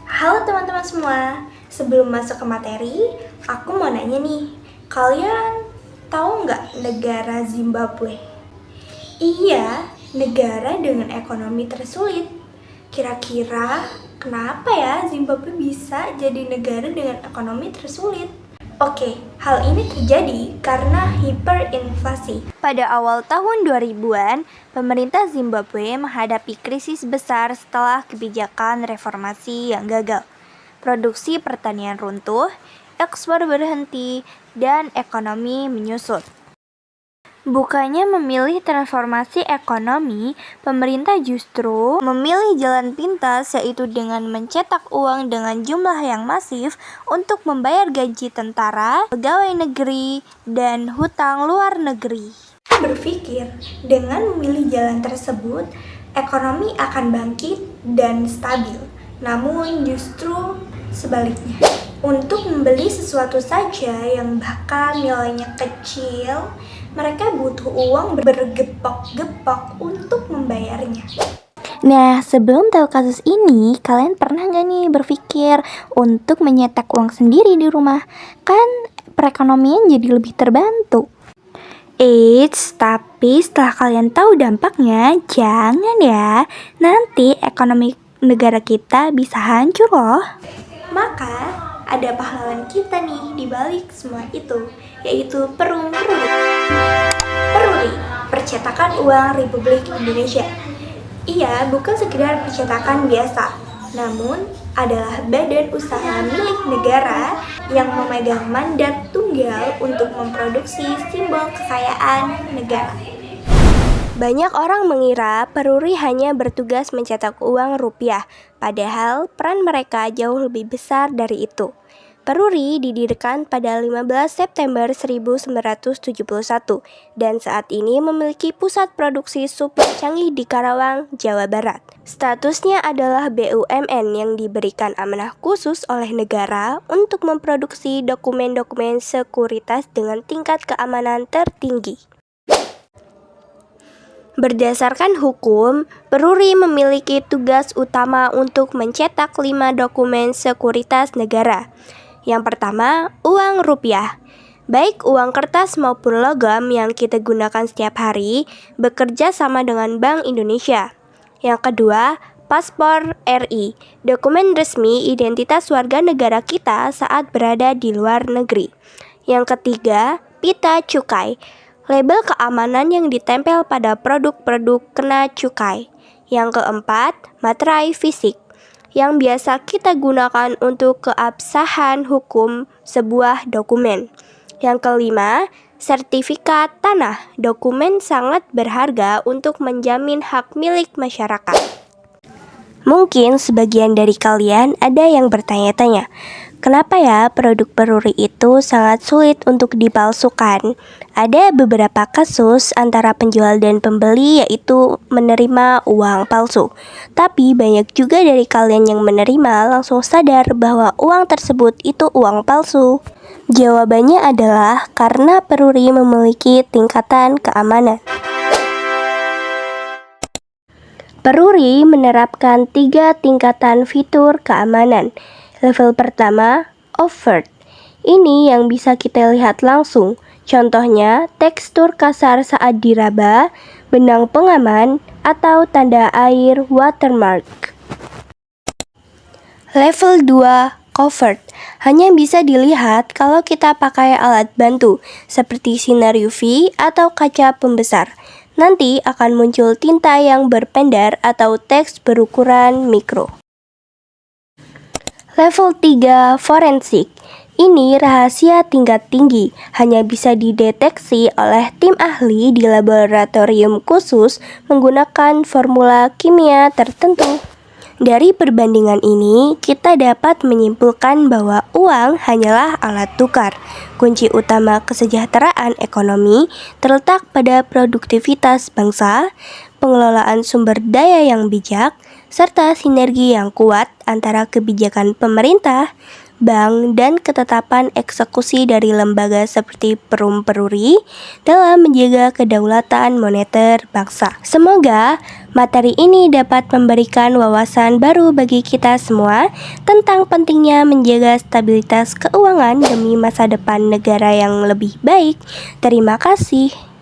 Halo teman-teman semua, sebelum masuk ke materi, aku mau nanya nih, kalian tahu nggak negara Zimbabwe? Iya, negara dengan ekonomi tersulit. Kira-kira kenapa ya Zimbabwe bisa jadi negara dengan ekonomi tersulit? Oke, hal ini terjadi karena hiperinflasi. Pada awal tahun 2000-an, pemerintah Zimbabwe menghadapi krisis besar setelah kebijakan reformasi yang gagal. Produksi pertanian runtuh, ekspor berhenti, dan ekonomi menyusut. Bukannya memilih transformasi ekonomi, pemerintah justru memilih jalan pintas, yaitu dengan mencetak uang dengan jumlah yang masif untuk membayar gaji tentara, pegawai negeri, dan hutang luar negeri. Saya berpikir dengan memilih jalan tersebut, ekonomi akan bangkit dan stabil. Namun justru sebaliknya. Untuk membeli sesuatu saja yang bahkan nilainya kecil, mereka butuh uang bergepok-gepok untuk membayarnya. Nah, sebelum tahu kasus ini, kalian pernah nggak nih berpikir untuk menyetak uang sendiri di rumah? Kan perekonomian jadi lebih terbantu. Tapi setelah kalian tahu dampaknya, jangan ya. Nanti ekonomi negara kita bisa hancur loh. Maka ada pahlawan kita nih di balik semua itu, yaitu Peruri, Percetakan Uang Republik Indonesia. Iya, bukan sekedar percetakan biasa, namun adalah badan usaha milik negara yang memegang mandat tunggal untuk memproduksi simbol kekayaan negara. Banyak orang mengira Peruri hanya bertugas mencetak uang rupiah, padahal peran mereka jauh lebih besar dari itu. Peruri didirikan pada 15 September 1971 dan saat ini memiliki pusat produksi super canggih di Karawang, Jawa Barat. Statusnya adalah BUMN yang diberikan amanah khusus oleh negara untuk memproduksi dokumen-dokumen sekuritas dengan tingkat keamanan tertinggi. Berdasarkan hukum, Peruri memiliki tugas utama untuk mencetak 5 dokumen sekuritas negara. Yang pertama, uang rupiah. Baik uang kertas maupun logam yang kita gunakan setiap hari bekerja sama dengan Bank Indonesia. Yang kedua, paspor RI, dokumen resmi identitas warga negara kita saat berada di luar negeri. Yang ketiga, pita cukai, label keamanan yang ditempel pada produk-produk kena cukai. Yang keempat, materai fisik, yang biasa kita gunakan untuk keabsahan hukum sebuah dokumen. Yang kelima, sertifikat tanah, dokumen sangat berharga untuk menjamin hak milik masyarakat. Mungkin sebagian dari kalian ada yang bertanya-tanya, kenapa ya produk Peruri itu sangat sulit untuk dipalsukan? Ada beberapa kasus antara penjual dan pembeli yaitu menerima uang palsu. Tapi banyak juga dari kalian yang menerima langsung sadar bahwa uang tersebut itu uang palsu. Jawabannya adalah karena Peruri memiliki tingkatan keamanan. Peruri menerapkan 3 tingkatan fitur keamanan. Level pertama, overt. Ini yang bisa kita lihat langsung. Contohnya, tekstur kasar saat diraba, benang pengaman, atau tanda air watermark. Level 2, covert. Hanya bisa dilihat kalau kita pakai alat bantu, seperti sinar UV atau kaca pembesar. Nanti akan muncul tinta yang berpendar atau teks berukuran mikro. Level 3, forensik. Ini rahasia tingkat tinggi, hanya bisa dideteksi oleh tim ahli di laboratorium khusus menggunakan formula kimia tertentu. Dari perbandingan ini, kita dapat menyimpulkan bahwa uang hanyalah alat tukar. Kunci utama kesejahteraan ekonomi terletak pada produktivitas bangsa, pengelolaan sumber daya yang bijak, serta sinergi yang kuat antara kebijakan pemerintah, bank, dan ketetapan eksekusi dari lembaga seperti Perum Peruri dalam menjaga kedaulatan moneter bangsa. Semoga materi ini dapat memberikan wawasan baru bagi kita semua tentang pentingnya menjaga stabilitas keuangan demi masa depan negara yang lebih baik. Terima kasih.